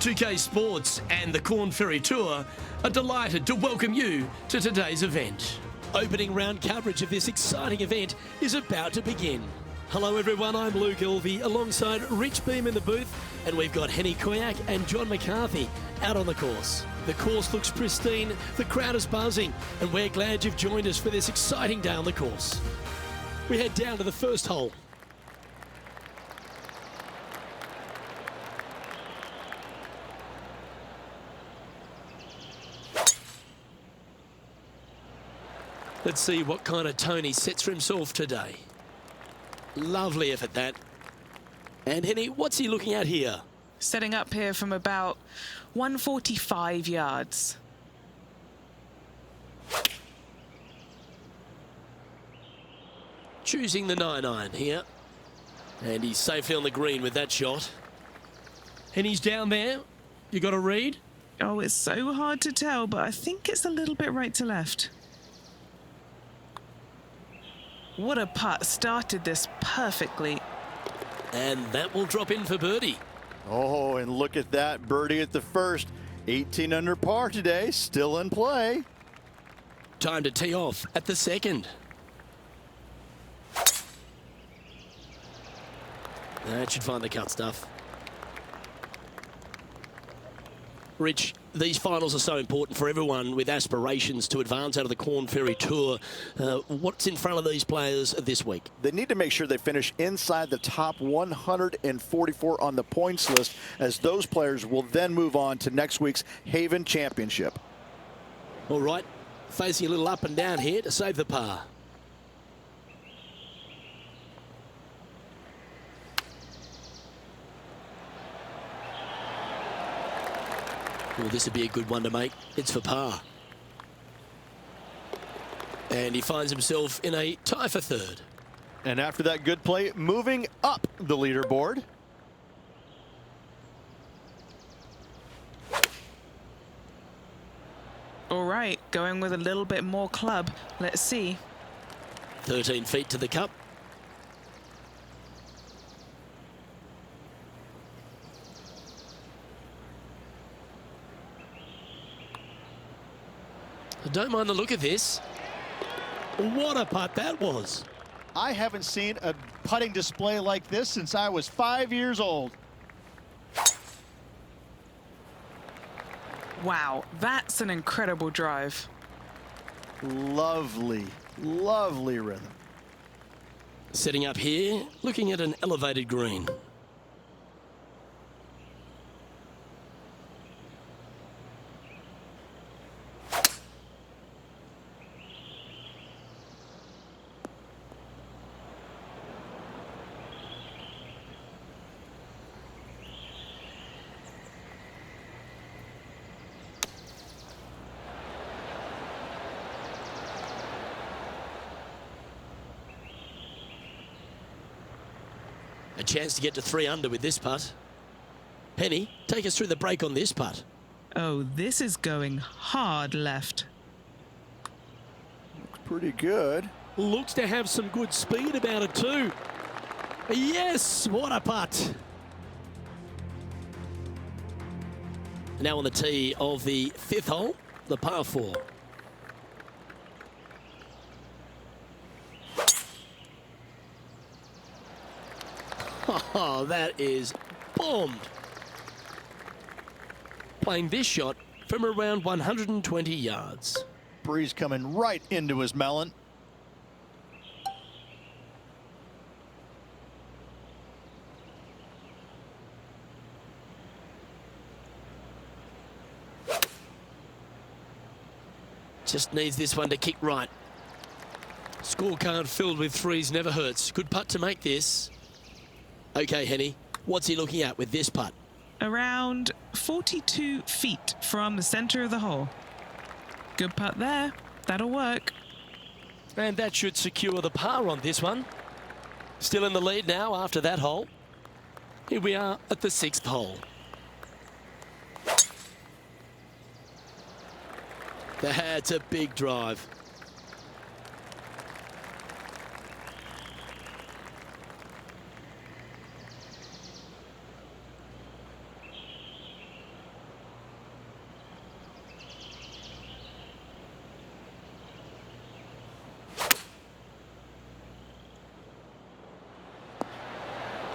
2K Sports and the Corn Ferry Tour are delighted to welcome you to today's event. Opening round coverage of this exciting event is about to begin. Hello everyone, I'm Luke Elvey alongside Rich Beam in the booth, and we've got Henny Koyak and John McCarthy out on the course. The course looks pristine, the crowd is buzzing, and we're glad you've joined us for this exciting day on the course. We head down to the first hole. Let's see what kind of tone he sets for himself today. Lovely effort, that. And Henny, what's he looking at here? Setting up here from about 145 yards. Choosing the 9-iron here. And he's safely on the green with that shot. And he's down there. You got a read? Oh, it's so hard to tell, but I think it's a little bit right to left. What a putt. Started this perfectly. And that will drop in for birdie. Oh, and look at that. Birdie at the first. 18 under par today. Still in play. Time to tee off at the second. That should find the cut stuff. Rich, these finals are so important for everyone with aspirations to advance out of the Corn Ferry Tour. What's in front of these players this week? They need to make sure they finish inside the top 144 on the points list, as those players will then move on to next week's Haven Championship. All right, facing a little up and down here to save the par. Well, this would be a good one to make. It's for par. And he finds himself in a tie for third. And after that good play, moving up the leaderboard. All right, going with a little bit more club. Let's see. 13 feet to the cup. I don't mind the look of this. What a putt that was. I haven't seen a putting display like this since I was 5 years old. Wow, that's an incredible drive. Lovely, lovely rhythm. Setting up here, looking at an elevated green. A chance to get to 3 under with this putt. Henny, take us through the break on this putt. Oh, this is going hard left. Looks pretty good. Looks to have some good speed about it too. Yes, what a putt. Now on the tee of the 5th hole, the par 4. Oh, that is bombed. Playing this shot from around 120 yards. Breeze coming right into his melon. Just needs this one to kick right. Scorecard filled with threes never hurts. Good putt to make this. Okay, Henny, what's he looking at with this putt? Around 42 feet from the center of the hole. Good putt there. That'll work. And that should secure the par on this one. Still in the lead now after that hole. Here we are at the 6th hole. That's a big drive.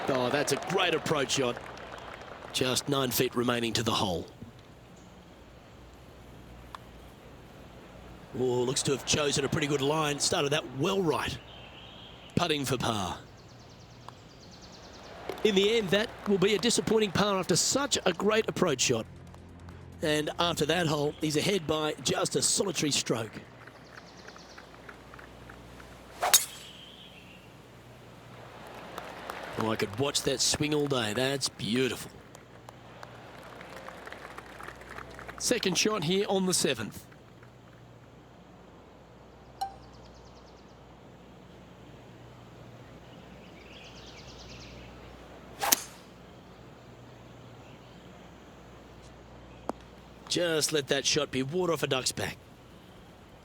Oh, that's a great approach shot. Just 9 feet remaining to the hole. Oh, looks to have chosen a pretty good line. Started that well right. Putting for par. In the end, that will be a disappointing par after such a great approach shot. And after that hole, he's ahead by just a solitary stroke. Oh, I could watch that swing all day. That's beautiful. Second shot here on the 7th. Just let that shot be water off a duck's back.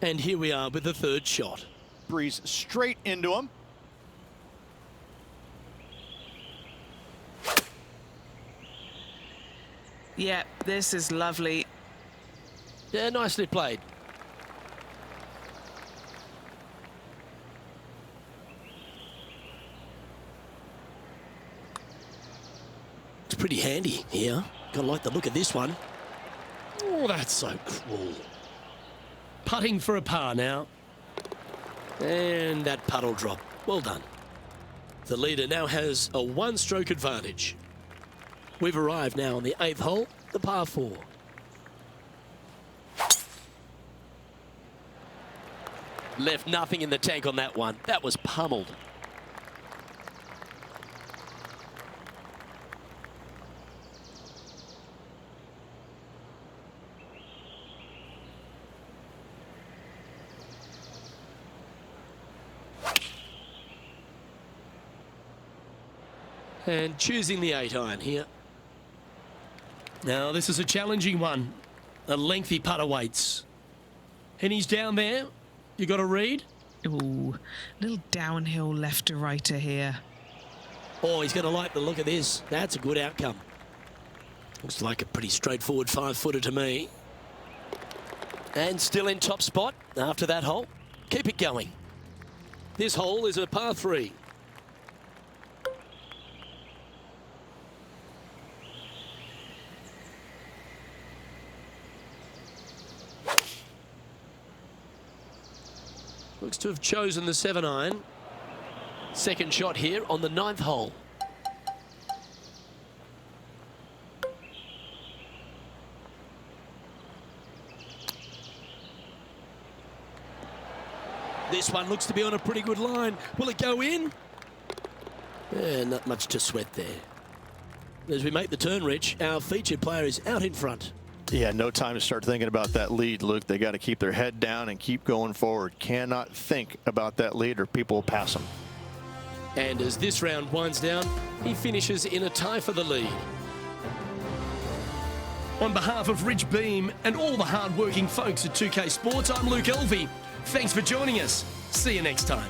And here we are with the third shot. Breeze straight into him. Yeah, this is lovely. Yeah, nicely played. It's pretty handy here. Gotta like the look of this one. Oh, that's so cruel. Putting for a par now. And that puddle drop. Well done. The leader now has a 1-stroke advantage. We've arrived now on the 8th hole, the par 4. Left nothing in the tank on that one. That was pummeled. And choosing the 8-iron here. Now, this is a challenging one. A lengthy putt awaits. And he's down there. You got to read? Ooh, little downhill left to righter here. Oh, he's going to like the look of this. That's a good outcome. Looks like a pretty straightforward 5-footer to me. And still in top spot after that hole. Keep it going. This hole is a par 3. Looks to have chosen the 7-iron. Second shot here on the 9th hole. This one looks to be on a pretty good line. Will it go in? Yeah, not much to sweat there. As we make the turn, Rich, our featured player is out in front. Yeah, no time to start thinking about that lead, Luke. They got to keep their head down and keep going forward. Cannot think about that lead or people will pass them. And as this round winds down, he finishes in a tie for the lead. On behalf of Rich Beam and all the hard-working folks at 2K Sports, I'm Luke Elvey. Thanks for joining us. See you next time.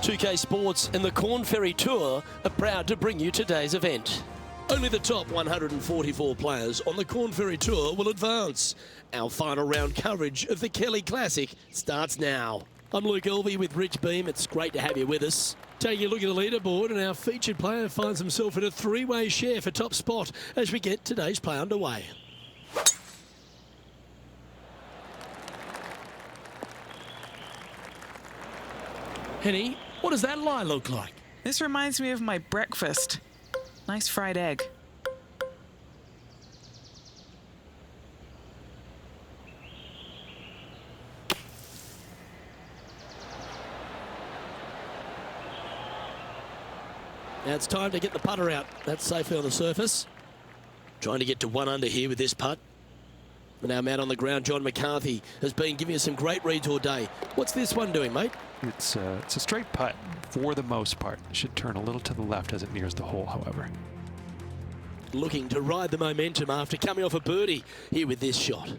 2K Sports and the Corn Ferry Tour are proud to bring you today's event. Only the top 144 players on the Corn Ferry Tour will advance. Our final round coverage of the Kelly Classic starts now. I'm Luke Elvey with Rich Beam. It's great to have you with us. Taking a look at the leaderboard, and our featured player finds himself in a three-way share for top spot as we get today's play underway. Henny, what does that lie look like? This reminds me of my breakfast. Nice fried egg. Now it's time to get the putter out. That's safely on the surface. Trying to get to 1 under here with this putt. And our man on the ground, John McCarthy, has been giving us some great reads all day. What's this one doing, mate? It's a straight putt for the most part. It should turn a little to the left as it nears the hole, however. Looking to ride the momentum after coming off a birdie here with this shot.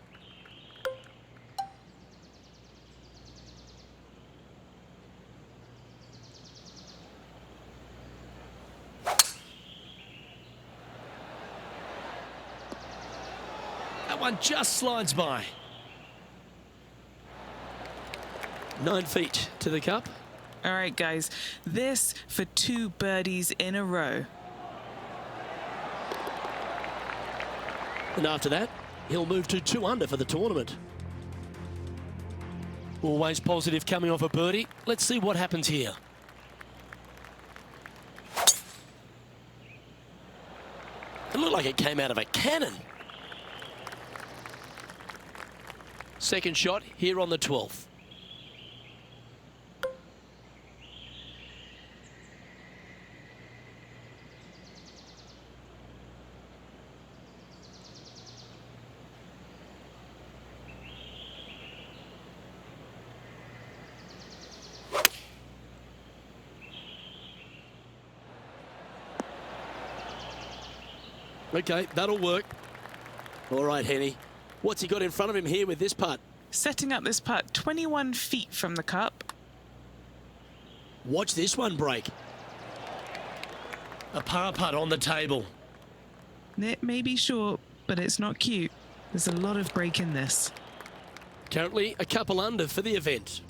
That one just slides by. 9 feet to the cup. All right, guys, this for 2 birdies in a row. And after that, he'll move to 2 under for the tournament. Always positive coming off a birdie. Let's see what happens here. It looked like it came out of a cannon. Second shot here on the 12th. Okay, that'll work. All right, Henny. What's he got in front of him here with this putt? Setting up this putt 21 feet from the cup. Watch this one break. A par putt on the table. It may be short, but it's not cute. There's a lot of break in this. Currently a couple under for the event.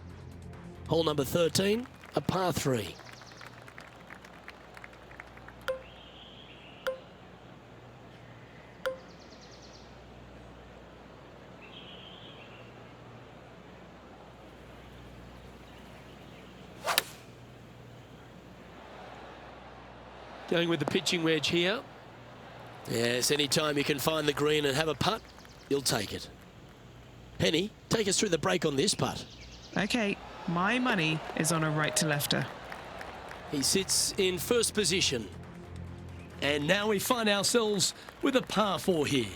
Hole number 13, a par 3. Going with the pitching wedge here. Yes, anytime you can find the green and have a putt, you'll take it. Henny, take us through the break on this putt. Okay, my money is on a right-to-lefter. He sits in first position. And now we find ourselves with a par 4 here.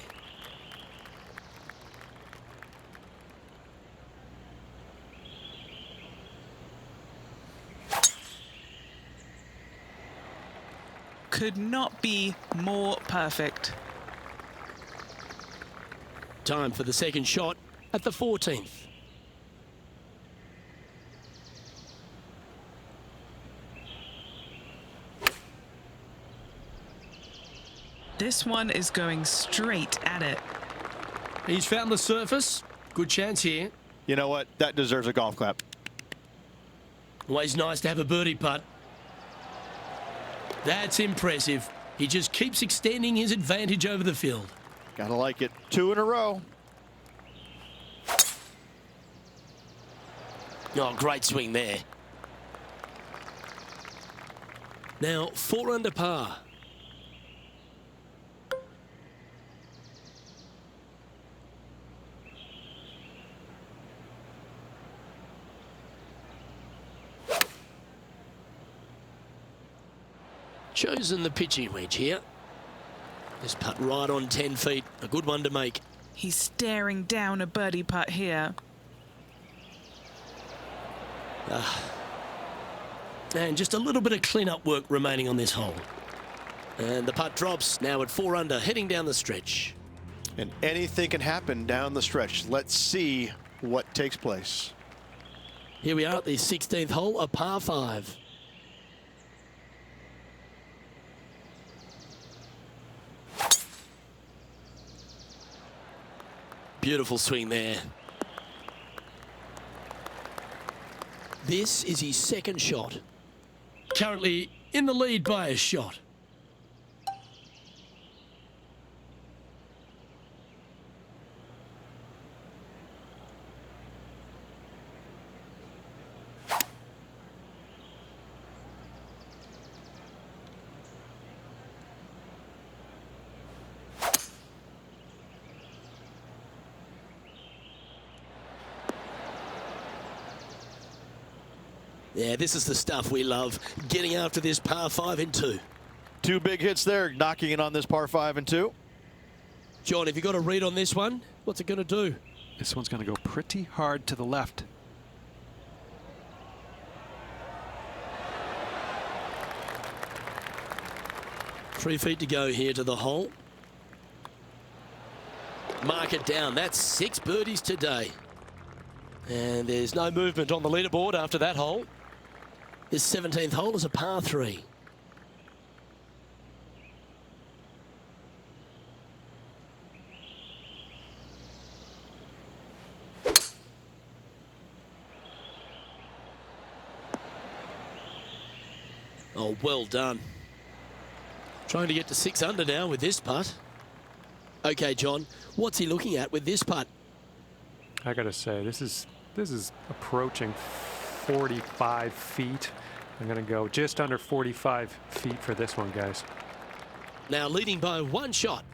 Could not be more perfect. Time for the second shot at the 14th. This one is going straight at it. He's found the surface. Good chance here. You know what? That deserves a golf clap. Always nice to have a birdie putt. That's impressive. He just keeps extending his advantage over the field. Gotta like it. 2 in a row. Oh, great swing there. Now 4 under par. Chosen the pitching wedge here. This putt right on 10 feet. A good one to make. He's staring down a birdie putt here. And just a little bit of clean-up work remaining on this hole. And the putt drops now at 4 under, heading down the stretch. And anything can happen down the stretch. Let's see what takes place. Here we are at the 16th hole, a par 5. Beautiful swing there. This is his second shot. Currently in the lead by a shot. Yeah, this is the stuff we love, getting after this par 5 in 2. 2 big hits there, knocking it on this par 5 and 2. John, have you got a read on this one? What's it going to do? This one's going to go pretty hard to the left. Three feet to go here to the hole. Mark it down. That's 6 birdies today. And there's no movement on the leaderboard after that hole. This 17th hole is a par 3. Oh, well done. Trying to get to 6 under now with this putt. Okay, John, what's he looking at with this putt? I got to say, this is approaching 45 feet. I'm going to go just under 45 feet for this one, guys. Now leading by 1 shot.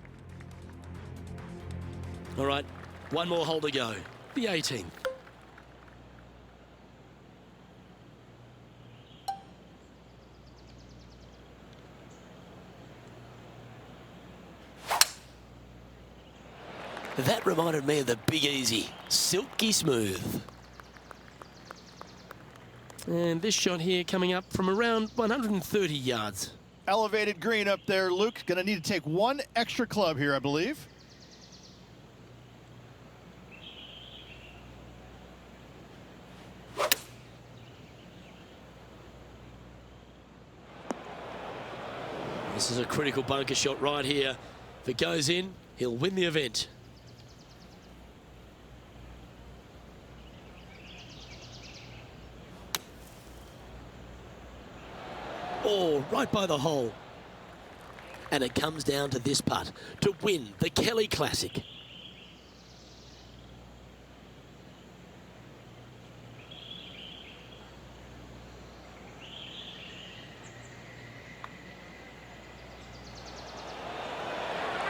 All right, 1 more hole to go. The 18th. That reminded me of the Big Easy. Silky smooth. And this shot here coming up from around 130 yards. Elevated green up there, Luke. Going to need to take 1 extra club here, I believe. This is a critical bunker shot right here. If it goes in, he'll win the event. Oh, right by the hole. And it comes down to this putt to win the Kelly Classic.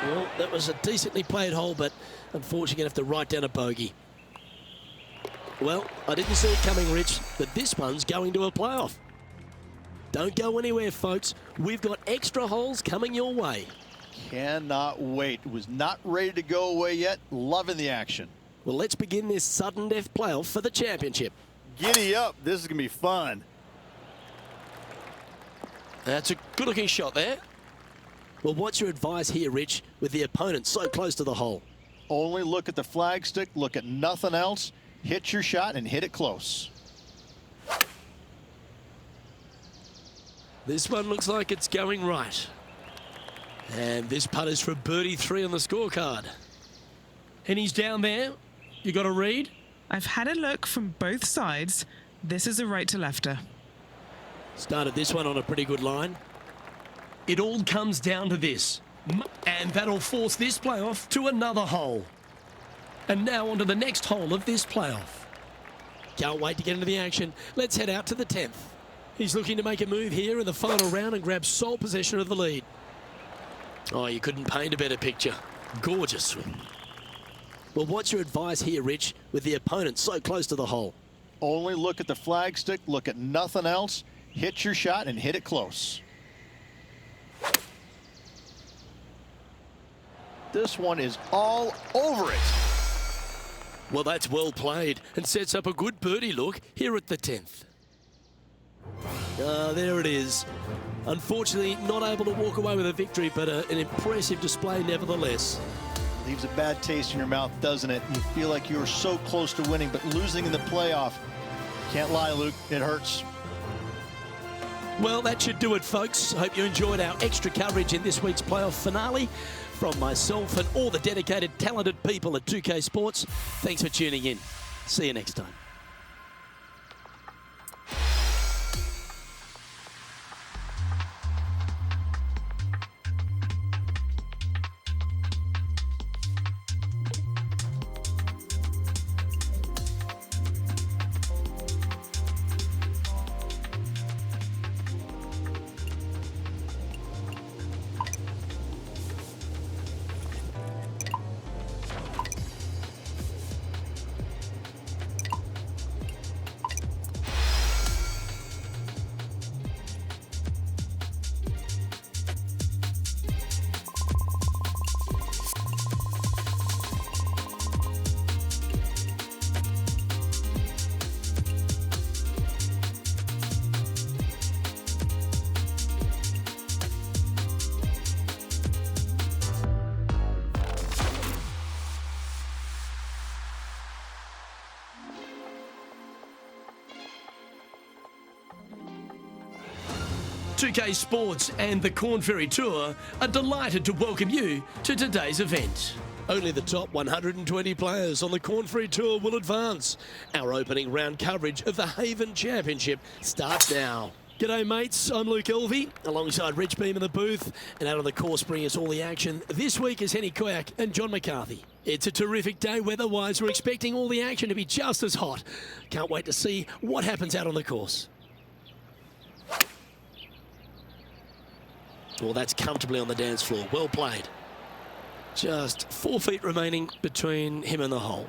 Well, that was a decently played hole, but unfortunately going to have to write down a bogey. Well, I didn't see it coming, Rich, but this one's going to a playoff. Don't go anywhere, folks. We've got extra holes coming your way. Cannot wait. Was not ready to go away yet. Loving the action. Well, let's begin this sudden death playoff for the championship. Giddy up. This is going to be fun. That's a good-looking shot there. Well, what's your advice here, Rich, with the opponent so close to the hole? Only look at the flagstick. Look at nothing else. Hit your shot and hit it close. This one looks like it's going right. And this putt is for birdie 3 on the scorecard. And he's down there. You got a read? I've had a look from both sides. This is a right to lefter. Started this one on a pretty good line. It all comes down to this. And that'll force this playoff to another hole. And now on to the next hole of this playoff. Can't wait to get into the action. Let's head out to the 10th. He's looking to make a move here in the final round and grab sole possession of the lead. Oh, you couldn't paint a better picture. Gorgeous swing. Well, what's your advice here, Rich, with the opponent so close to the hole? Only look at the flagstick. Look at nothing else. Hit your shot and hit it close. This one is all over it. Well, that's well played and sets up a good birdie look here at the 10th. There it is. Unfortunately, not able to walk away with a victory, but an impressive display nevertheless. Leaves a bad taste in your mouth, doesn't it? You feel like you were so close to winning, but losing in the playoff. Can't lie, Luke. It hurts. Well, that should do it, folks. Hope you enjoyed our extra coverage in this week's playoff finale. From myself and all the dedicated, talented people at 2K Sports, thanks for tuning in. See you next time. .2K Sports and the Corn Ferry Tour are delighted to welcome you to today's event. Only the top 120 players on the Corn Ferry Tour will advance. Our opening round coverage of the Haven Championship starts now. G'day mates, I'm Luke Elvey, alongside Rich Beam in the booth, and out on the course bringing us all the action this week is Henny Koyak and John McCarthy. It's a terrific day weather-wise. We're expecting all the action to be just as hot. Can't wait to see what happens out on the course. Well, that's comfortably on the dance floor. Well played. Just 4 feet remaining between him and the hole.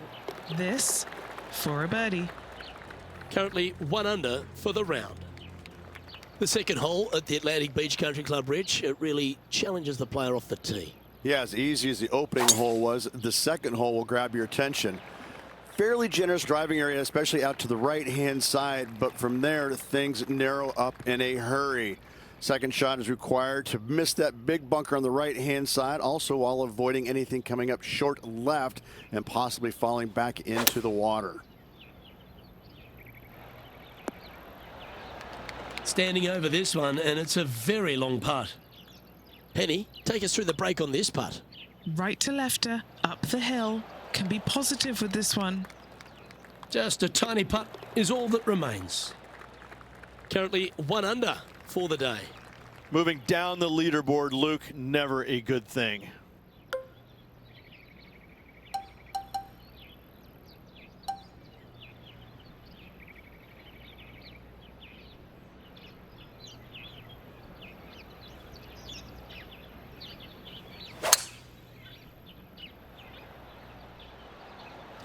This for a birdie. Currently 1 under for the round. The second hole at the Atlantic Beach Country Club, Rich, it really challenges the player off the tee. Yeah, as easy as the opening hole was, the second hole will grab your attention. Fairly generous driving area, especially out to the right-hand side, but from there, things narrow up in a hurry. Second shot is required to miss that big bunker on the right-hand side, also while avoiding anything coming up short left and possibly falling back into the water. Standing over this one, and it's a very long putt. Penny, take us through the break on this putt. Right to lefter, up the hill. Can be positive with this one. Just a tiny putt is all that remains. Currently 1 under for the day. Moving down the leaderboard, Luke, never a good thing.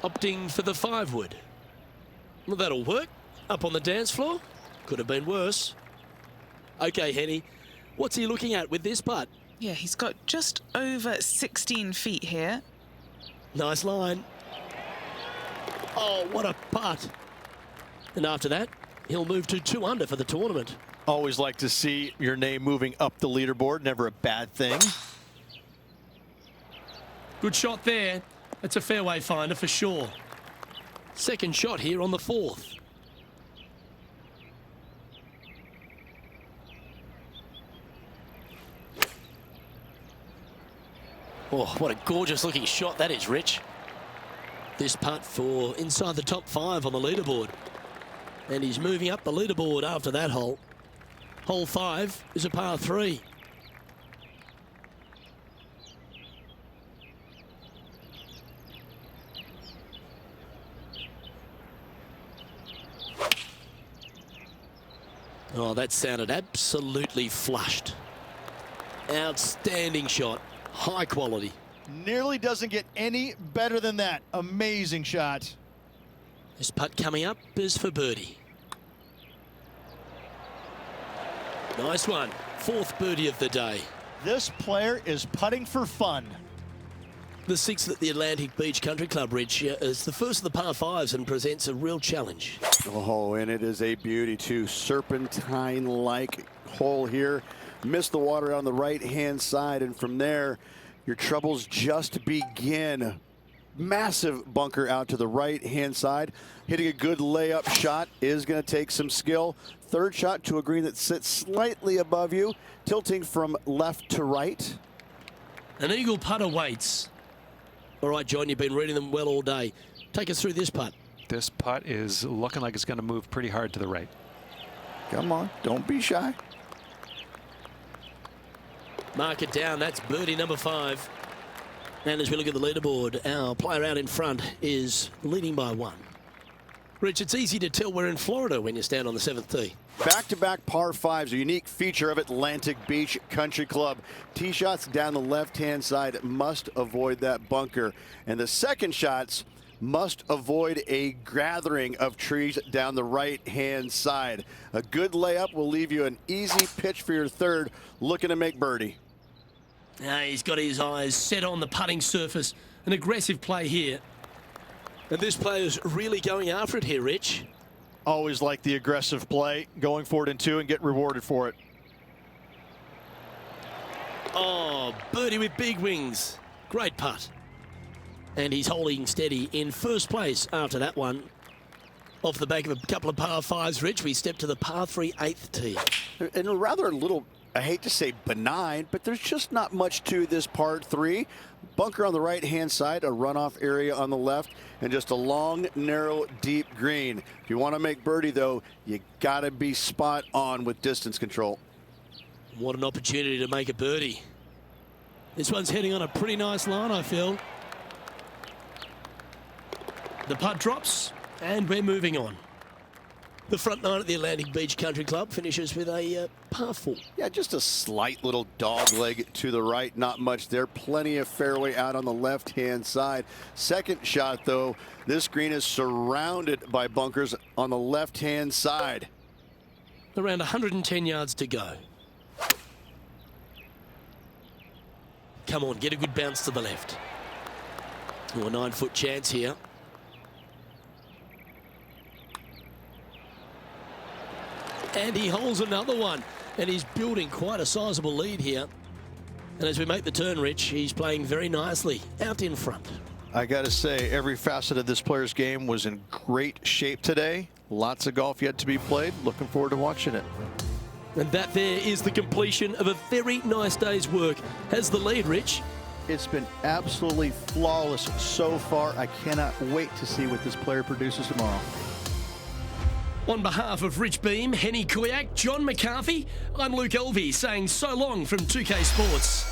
Opting for the 5-wood. Well, that'll work. Up on the dance floor. Could have been worse. Okay, Henny, what's he looking at with this putt? Yeah, he's got just over 16 feet here. Nice line. Oh, what a putt. And after that, he'll move to 2 under for the tournament. Always like to see your name moving up the leaderboard. Never a bad thing. Good shot there. That's a fairway finder for sure. Second shot here on the 4th. Oh, what a gorgeous looking shot that is, Rich. This putt for inside the top 5 on the leaderboard. And he's moving up the leaderboard after that hole. Hole 5 is a par 3. Oh, that sounded absolutely flushed. Outstanding shot. High quality. Nearly doesn't get any better than that. Amazing shot. This putt coming up is for birdie. Nice one. 4th birdie of the day. This player is putting for fun. The 6th at the Atlantic Beach Country Club, Rich, is the first of the par 5s and presents a real challenge. Oh, and it is a beauty too. Serpentine-like hole here. Missed the water on the right-hand side, and from there, your troubles just begin. massive bunker out to the right-hand side. Hitting a good layup shot is going to take some skill. Third shot to a green that sits slightly above you, tilting from left to right. An eagle putt awaits. All right, John, you've been reading them well all day. Take us through this putt. This putt is looking like it's going to move pretty hard to the right. Come on, don't be shy. Mark it down. That's birdie number 5. And as we look at the leaderboard, our player out in front is leading by 1. Rich, it's easy to tell we're in Florida when you stand on the 7th tee. Back-to-back par 5s, a unique feature of Atlantic Beach Country Club. Tee shots down the left-hand side must avoid that bunker. And the second shots must avoid a gathering of trees down the right-hand side. A good layup will leave you an easy pitch for your third, looking to make birdie. Now he's got his eyes set on the putting surface. An aggressive play here. And this player's really going after it here, Rich. Always like the aggressive play, going for it in 2 and get rewarded for it. Oh, birdie with big wings. Great putt. And he's holding steady in first place after that one. Off the back of a couple of par 5s, Rich, we step to the par 3 8th tee. And a rather little, I hate to say benign, but there's just not much to this par 3. Bunker on the right-hand side, a runoff area on the left, and just a long, narrow, deep green. If you want to make birdie, though, you got to be spot on with distance control. What an opportunity to make a birdie. This one's heading on a pretty nice line, I feel. The putt drops, and we're moving on. The front nine at the Atlantic Beach Country Club finishes with a par 4. Yeah, just a slight little dog leg to the right. Not much there. Plenty of fairway out on the left-hand side. Second shot, though, this green is surrounded by bunkers on the left-hand side. Around 110 yards to go. Come on, get a good bounce to the left. Oh, a 9-foot chance here. And he holds another one. And he's building quite a sizable lead here. And as we make the turn, Rich, he's playing very nicely out in front. I got to say, every facet of this player's game was in great shape today. Lots of golf yet to be played. Looking forward to watching it. And that there is the completion of a very nice day's work. Has the lead, Rich. It's been absolutely flawless so far. I cannot wait to see what this player produces tomorrow. On behalf of Rich Beam, Henny Kuyak, John McCarthy, I'm Luke Elvey saying so long from 2K Sports.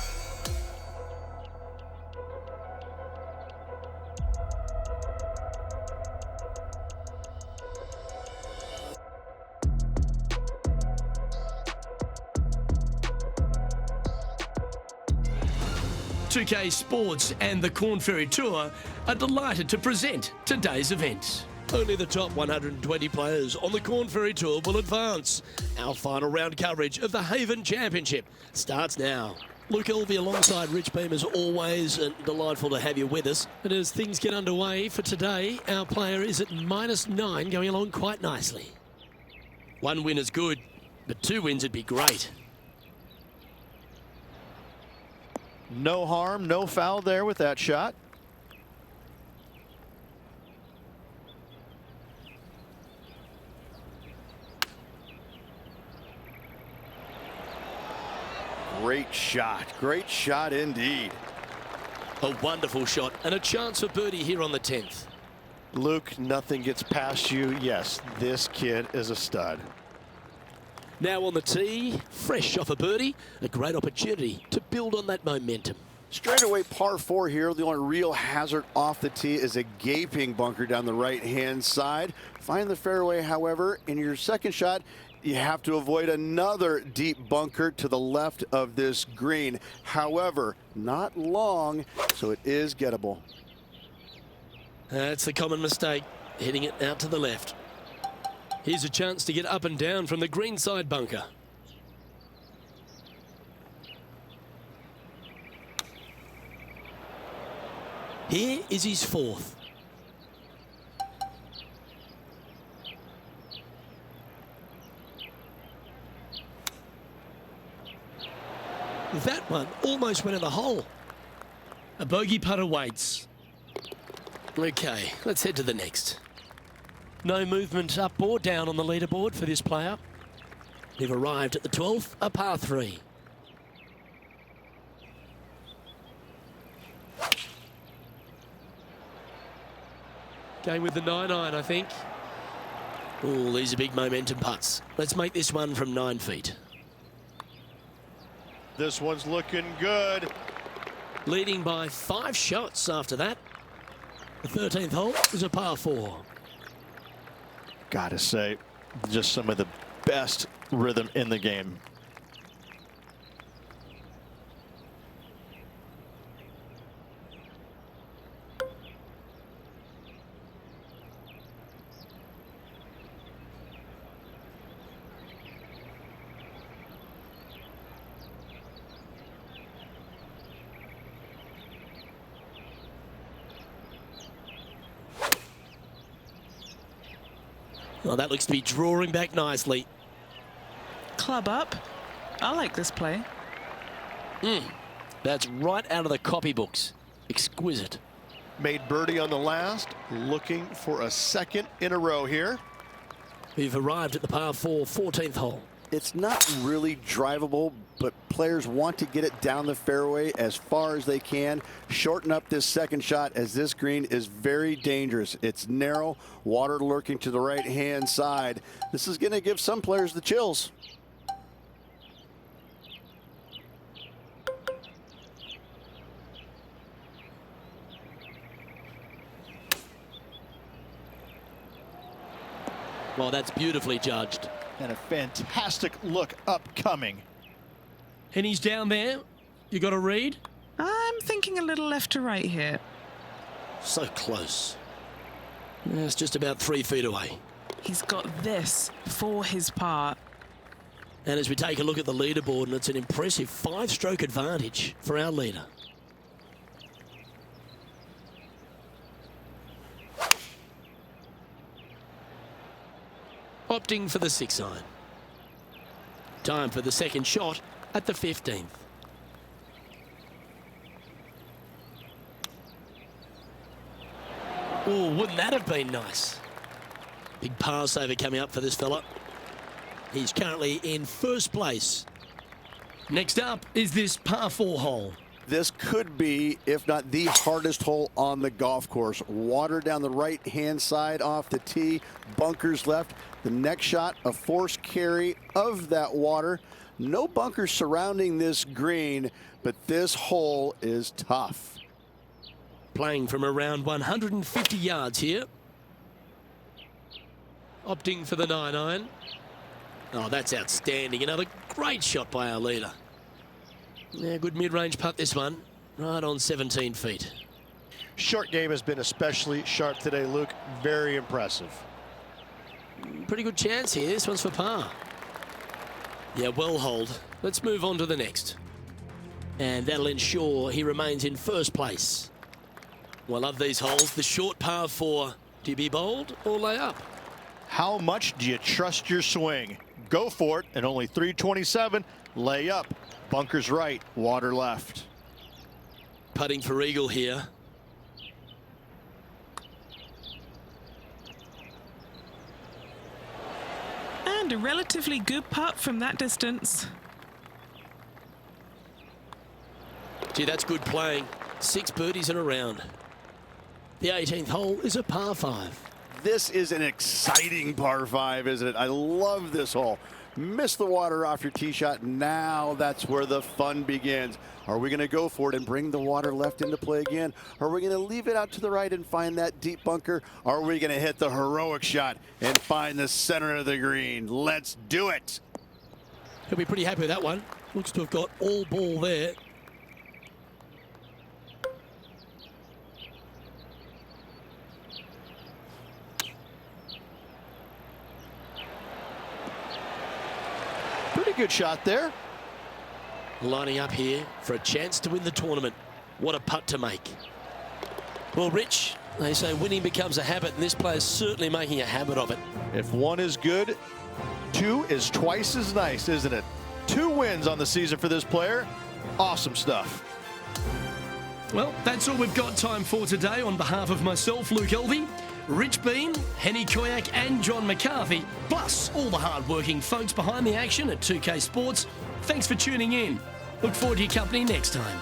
"2K Sports and the Corn Ferry Tour are delighted to present today's event. Only the top 120 players on the Corn Ferry Tour will advance. Our final round coverage of the Haven Championship starts now. Luke Elvey alongside Rich Beam as always, and delightful to have you with us. And as things get underway for today, our player is at -9, going along quite nicely. 1 win is good, but 2 wins would be great. No harm, no foul there with that shot. Great shot indeed. A wonderful shot and a chance for birdie here on the 10th. Luke, nothing gets past you. Yes, this kid is a stud. Now on the tee, fresh off a birdie, a great opportunity to build on that momentum. Straightaway par 4 here. The only real hazard off the tee is a gaping bunker down the right-hand side. Find the fairway, however. In your second shot, you have to avoid another deep bunker to the left of this green. However, not long, so it is gettable. That's the common mistake, hitting it out to the left. Here's a chance to get up and down from the greenside bunker. Here is his 4th. That one almost went in the hole. A bogey putt awaits. Okay, let's head to the next. No movement up or down on the leaderboard for this player. They've arrived at the 12th, a par 3. Going with the 9-iron, I think. Oh, these are big momentum putts. Let's make this one from 9 feet. This one's looking good. Leading by 5 shots after that. The 13th hole is a par 4. Gotta say, just some of the best rhythm in the game. Well, that looks to be drawing back nicely. Club up. I like this play. That's right out of the copybooks. Exquisite. Made birdie on the last, looking for a second in a row here. We've arrived at the par 4, 14th hole. It's not really drivable, but players want to get it down the fairway as far as they can. Shorten up this second shot as this green is very dangerous. It's narrow, water lurking to the right-hand side. This is going to give some players the chills. Well, that's beautifully judged. And a fantastic look upcoming. And he's down there. You got a read? I'm thinking a little left to right here. So close. It's just about 3 feet away. He's got this for his part. And as we take a look at the leaderboard, and it's an impressive 5-stroke advantage for our leader. Opting for the 6-iron. Time for the second shot at the 15th. Oh, wouldn't that have been nice? Big par saver coming up for this fella. He's currently in first place. Next up is this par 4 hole. This could be, if not the hardest hole on the golf course. Water down the right-hand side off the tee, bunkers left. The next shot, a forced carry of that water. No bunkers surrounding this green, but this hole is tough. Playing from around 150 yards here. Opting for the 9-iron. Oh, that's outstanding. Another great shot by our leader. Yeah, good mid-range putt this one. Right on 17 feet. Short game has been especially sharp today, Luke. Very impressive. Pretty good chance here. This one's for par. Yeah, well holed. Let's move on to the next. And that'll ensure he remains in first place. Well, I love these holes. The short par 4. Do you be bold or lay up? How much do you trust your swing? Go for it, and only 327. Lay up. Bunkers right, water left. Putting for eagle here. And a relatively good putt from that distance. Gee, that's good playing. 6 birdies in a round. The 18th hole is a par 5. This is an exciting par 5, isn't it? I love this hole. Miss the water off your tee shot. Now that's where the fun begins. Are we going to go for it and bring the water left into play again? Are we going to leave it out to the right and find that deep bunker? Are we going to hit the heroic shot and find the center of the green? Let's do it. He'll be pretty happy with that one. Looks to have got all ball there. Pretty good shot there. Lining up here for a chance to win the tournament. What a putt to make. Well, Rich, they say winning becomes a habit, and this player's certainly making a habit of it. If 1 is good, 2 is twice as nice, isn't it? 2 wins on the season for this player. Awesome stuff. Well, that's all we've got time for today. On behalf of myself, Luke Elvey, Rich Beam, Henny Koyak and John McCarthy, plus all the hard-working folks behind the action at 2K Sports, thanks for tuning in. Look forward to your company next time.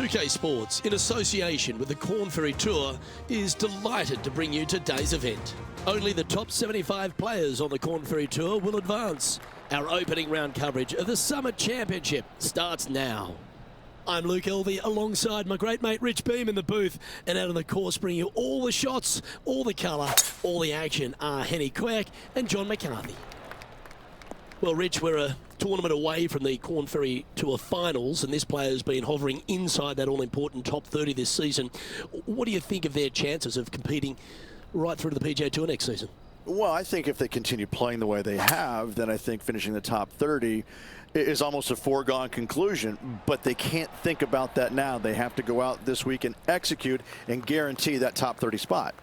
UK Sports, in association with the Corn Ferry Tour, is delighted to bring you today's event. Only the top 75 players on the Corn Ferry Tour will advance. Our opening round coverage of the Summit Championship starts now. I'm Luke Elvey alongside my great mate Rich Beam in the booth, and out on the course bringing you all the shots, all the colour, all the action are Henny Koyak and John McCarthy. Well, Rich, we're a tournament away from the Corn Ferry Tour finals, and this player's been hovering inside that all-important top 30 this season. What do you think of their chances of competing right through to the PGA Tour next season? Well, I think if they continue playing the way they have, then I think finishing the top 30 is almost a foregone conclusion, but they can't think about that now. They have to go out this week and execute and guarantee that top 30 spot.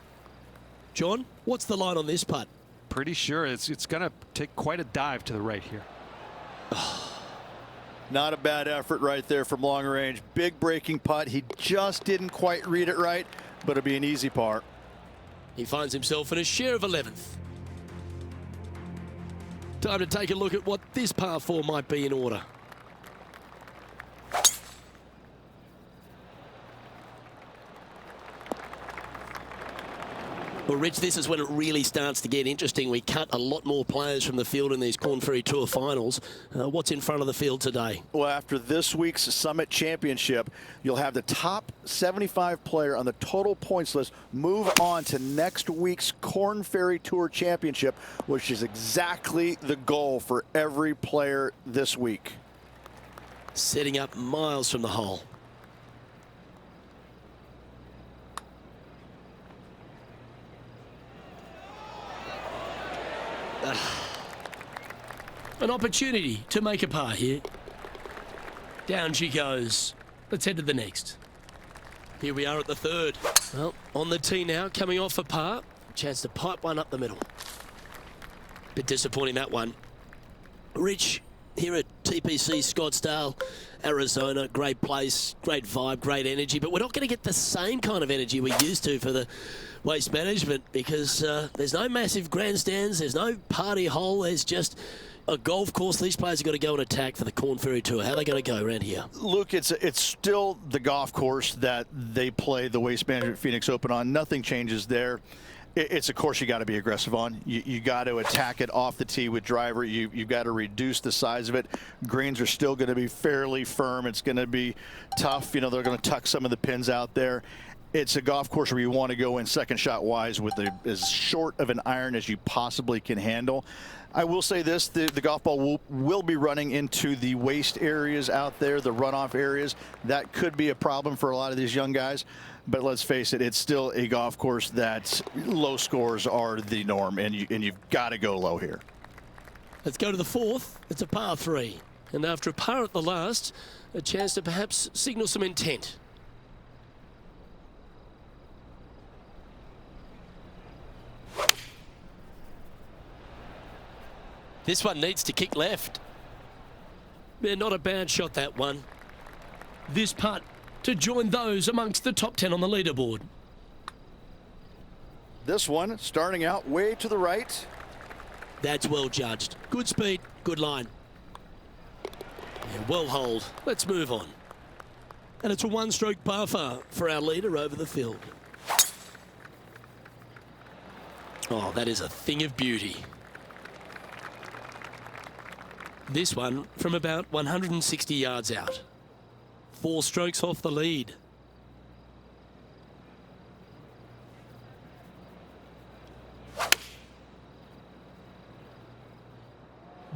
John, what's the line on this putt? Pretty sure it's going to take quite a dive to the right here. Not a bad effort right there from long range. Big breaking putt. He just didn't quite read it right, but it'll be an easy par. He finds himself in a share of 11th. Time to take a look at what this par 4 might be in order. Well, Rich, this is when it really starts to get interesting. We cut a lot more players from the field in these Corn Ferry Tour finals. What's in front of the field today? Well, after this week's Summit Championship, you'll have the top 75 player on the total points list move on to next week's Corn Ferry Tour Championship, which is exactly the goal for every player this week. Setting up miles from the hole. An opportunity to make a par here. Down she goes. Let's head to the next. Here we are at the third. Well, on the tee now, coming off a par. Chance to pipe one up the middle. Bit disappointing, that one. Rich, here at TPC Scottsdale, Arizona, great place, great vibe, great energy, but we're not going to get the same kind of energy we used to for the Waste Management because there's no massive grandstands, there's no party hole, there's just a golf course. These players have got to go and attack for the Korn Ferry Tour. How are they going to go around here? Luke, it's still the golf course that they play the Waste Management Phoenix Open on. Nothing changes there. It's a course you got to be aggressive on. You got to attack it off the tee with driver. You've got to reduce the size of it. Greens are still going to be fairly firm. It's going to be tough. You know, they're going to tuck some of the pins out there. It's a golf course where you want to go in second shot wise with as short of an iron as you possibly can handle. I will say this, the golf ball will be running into the waste areas out there, the runoff areas. That could be a problem for a lot of these young guys. But let's face it, it's still a golf course that low scores are the norm, and you've got to go low here. Let's go to the fourth. It's a par 3. And after a par at the last, a chance to perhaps signal some intent. This one needs to kick left. Yeah, not a bad shot, that one. This putt to join those amongst the top 10 on the leaderboard. This one starting out way to the right. That's well judged. Good speed, good line. Yeah, well holed. Let's move on. And it's a one-stroke par for our leader over the field. Oh, that is a thing of beauty. This one from about 160 yards out. 4 strokes off the lead.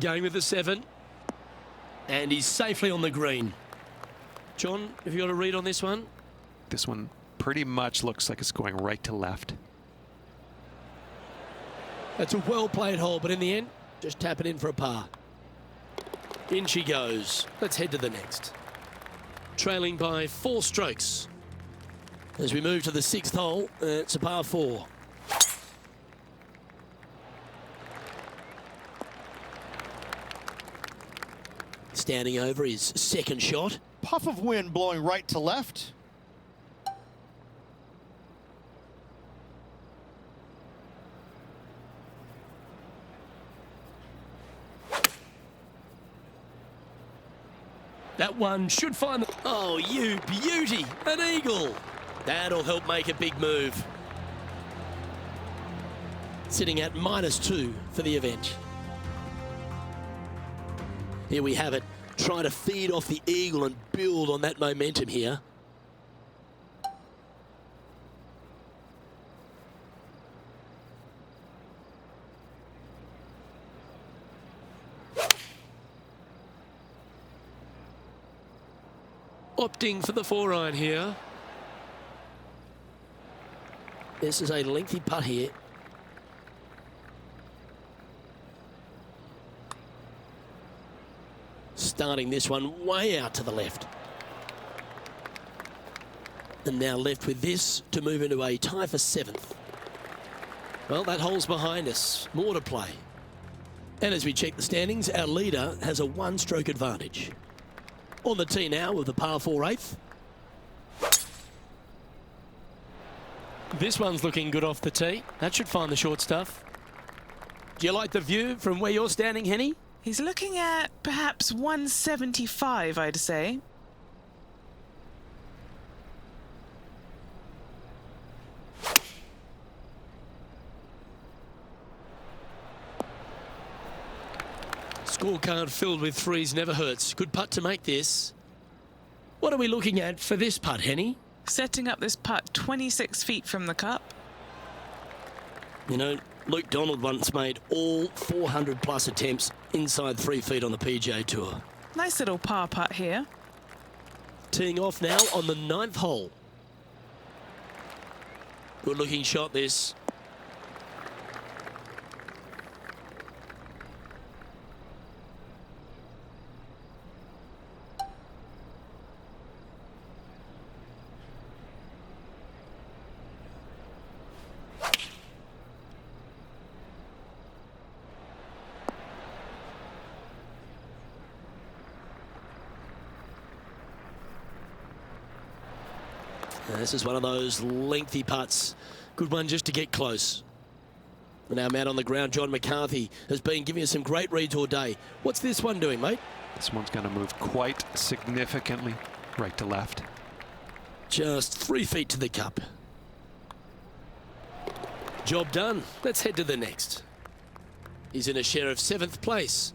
Going with the 7. And he's safely on the green. John, have you got a read on this one? This one pretty much looks like it's going right to left. That's a well-played hole, but in the end, just tap it in for a par. In she goes. Let's head to the next. Trailing by 4 strokes. As we move to the 6th hole, it's a par 4. Standing over his second shot. Puff of wind blowing right to left. That one should find the... Oh, you beauty! An eagle! That'll help make a big move. Sitting at -2 for the event. Here we have it. Trying to feed off the eagle and build on that momentum here. Opting for the 4-iron here. This is a lengthy putt here. Starting this one way out to the left. And now left with this to move into a tie for 7th. Well, that hole's behind us. More to play. And as we check the standings, our leader has a 1-stroke advantage. On the tee now with the par 4 8th. This one's looking good off the tee. That should find the short stuff. Do you like the view from where you're standing, Henny? He's looking at perhaps 175, I'd say. Scorecard filled with 3s never hurts. Good putt to make this. What are we looking at for this putt, Henny? Setting up this putt 26 feet from the cup. You know, Luke Donald once made all 400 plus attempts inside 3 feet on the PGA Tour. Nice little par putt here. Teeing off now on the 9th hole. Good looking shot this. This is one of those lengthy putts. Good one just to get close. And our man on the ground, John McCarthy, has been giving us some great reads all day. What's this one doing, mate? This one's going to move quite significantly right to left. Just 3 feet to the cup. Job done. Let's head to the next. He's in a share of 7th place.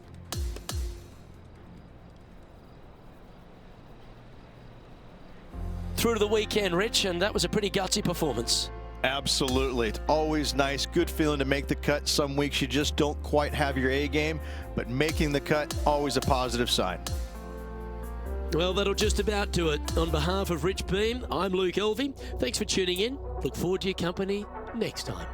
Through to the weekend, Rich, and that was a pretty gutsy performance. Absolutely. It's always nice, good feeling to make the cut. Some weeks you just don't quite have your A game, but making the cut, always a positive sign. Well, that'll just about do it. On behalf of Rich Beam, I'm Luke Elvey. Thanks for tuning in. Look forward to your company next time.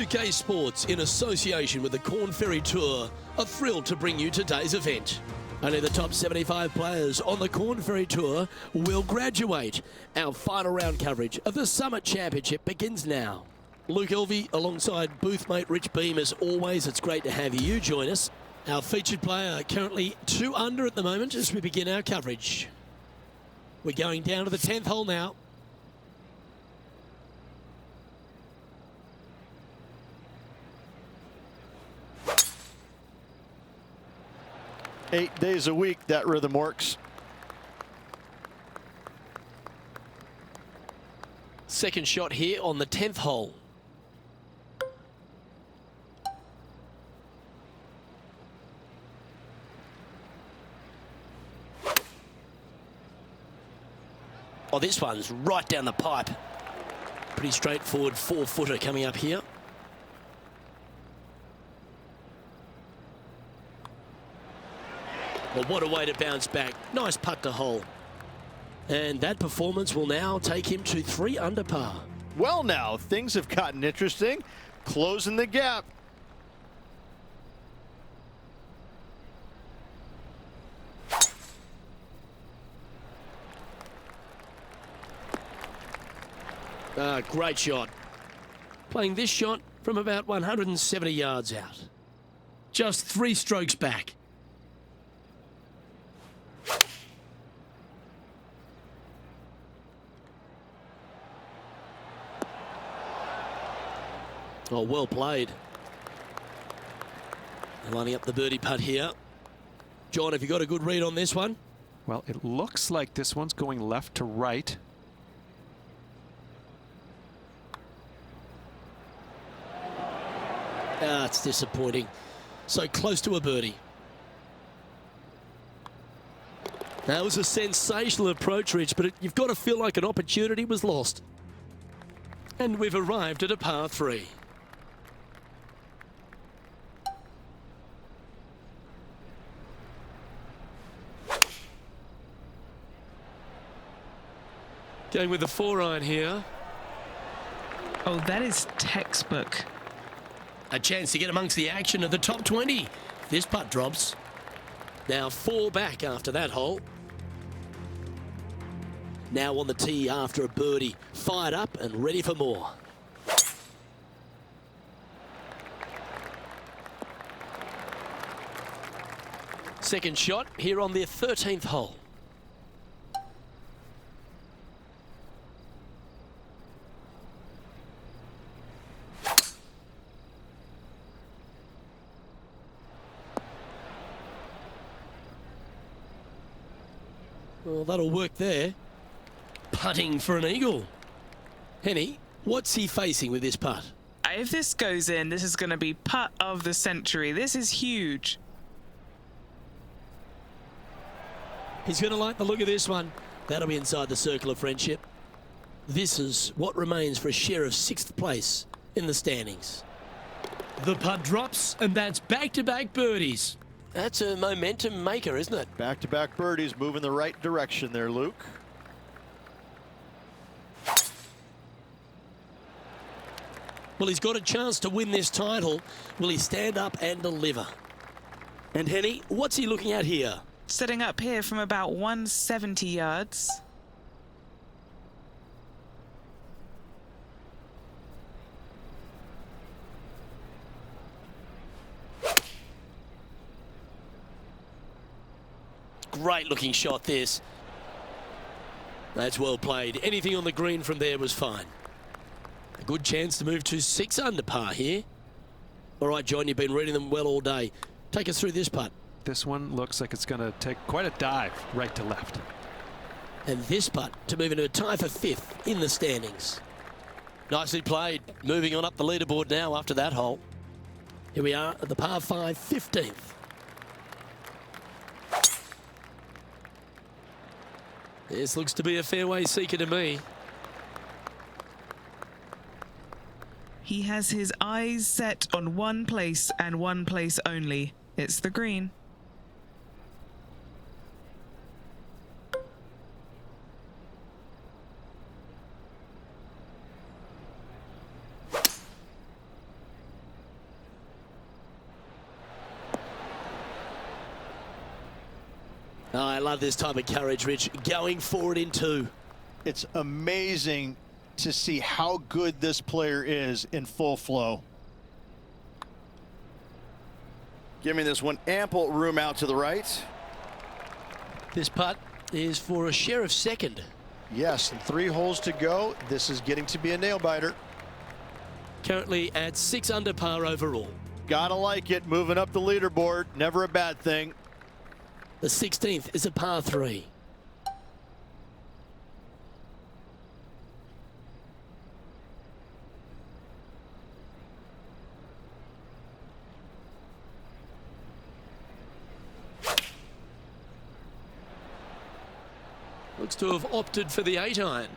PGA Sports, in association with the Corn Ferry Tour, are thrilled to bring you today's event. Only the top 75 players on the Corn Ferry Tour will graduate. Our final round coverage of the Summit Championship begins now. Luke Elvey alongside boothmate Rich Beam, as always. It's great to have you join us. Our featured player currently 2 under at the moment as we begin our coverage. We're going down to the 10th hole now. Eight days a week, that rhythm works. Second shot here on the 10th hole. Oh, this one's right down the pipe. Pretty straightforward 4-footer coming up here. Well, what a way to bounce back. Nice putt to hole. And that performance will now take him to 3 under par. Well, now, things have gotten interesting. Closing the gap. Great shot. Playing this shot from about 170 yards out. Just 3 strokes back. Oh, well played. Lining up the birdie putt here. John, have you got a good read on this one? Well, it looks like this one's going left to right. It's disappointing. So close to a birdie. That was a sensational approach, Rich, but you've got to feel like an opportunity was lost. And we've arrived at a par 3. Going with the 4-iron here. Oh, that is textbook. A chance to get amongst the action of the top 20. This putt drops. Now 4 back after that hole. Now on the tee after a birdie. Fired up and ready for more. Second shot here on the 13th hole. Well, that'll work there. Putting for an eagle. Henny, what's he facing with this putt? I if this goes in, this is going to be putt of the century. This is huge. He's going to like the look of this one. That'll be inside the circle of friendship. This is what remains for a share of 6th place in the standings. The putt drops, and that's back-to-back birdies. That's a momentum maker, isn't it? Back-to-back birdies, moving the right direction there, Luke. Well, he's got a chance to win this title. Will he stand up and deliver? And Henny, what's he looking at here? Setting up here from about 170 yards. Great looking shot this. That's well played. Anything on the green from there was fine. A good chance to move to 6 under par here. All right, John, you've been reading them well all day. Take us through this putt. This one looks like it's going to take quite a dive right to left. And this putt to move into a tie for 5th in the standings. Nicely played. Moving on up the leaderboard now after that hole. Here we are at the par 5, 15th. This looks to be a fairway seeker to me. He has his eyes set on one place and one place only. It's the green. Oh, I love this type of courage, Rich. Going forward in 2. It's amazing to see how good this player is in full flow. Give me this one. Ample room out to the right. This putt is for a share of 2nd. Yes, and 3 holes to go. This is getting to be a nail biter. Currently at 6 under par overall. Gotta like it. Moving up the leaderboard. Never a bad thing. The 16th is a par 3. Looks to have opted for the 8-iron.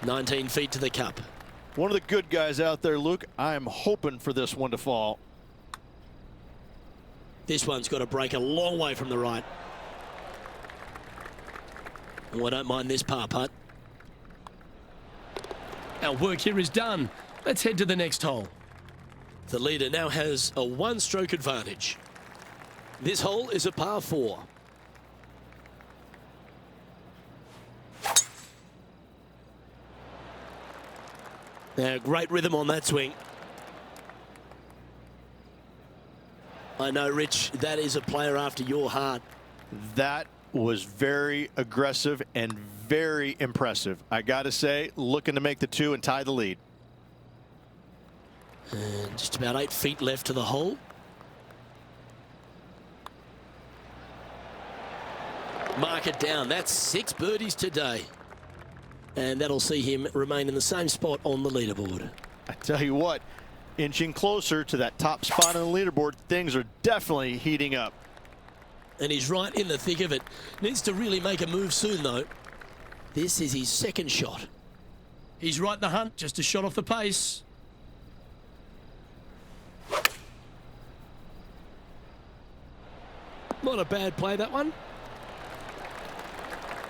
19 feet to the cup. One of the good guys out there, Luke. I am hoping for this one to fall. This one's got to break a long way from the right. Oh, I don't mind this par putt. Our work here is done. Let's head to the next hole. The leader now has a 1-stroke advantage. This hole is a par 4. Now, great rhythm on that swing. I know, Rich, that is a player after your heart. That was very aggressive and very impressive. I got to say, looking to make the 2 and tie the lead. And just about 8 feet left to the hole. Mark it down. That's 6 birdies today. And that'll see him remain in the same spot on the leaderboard. I tell you what, inching closer to that top spot on the leaderboard, things are definitely heating up. And he's right in the thick of it. Needs to really make a move soon, though. This is his 2nd shot. He's right in the hunt, just a shot off the pace. Not a bad play, that one.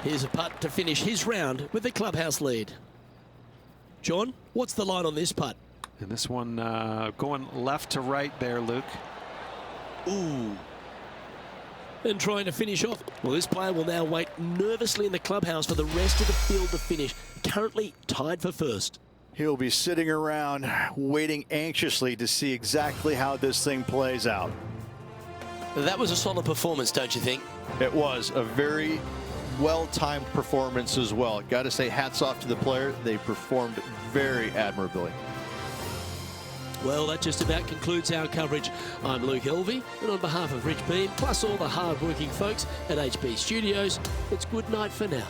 Here's a putt to finish his round with the clubhouse lead. John, what's the line on this putt? And this one going left to right there, Luke. Ooh. And trying to finish off. Well, this player will now wait nervously in the clubhouse for the rest of the field to finish. Currently tied for 1st. He'll be sitting around waiting anxiously to see exactly how this thing plays out. That was a solid performance, don't you think? It was a very well-timed performance as well. Got to say hats off to the player. They performed very admirably. Well, that just about concludes our coverage. I'm Luke Elvey, and on behalf of Rich Beam, plus all the hard-working folks at HB Studios, it's good night for now.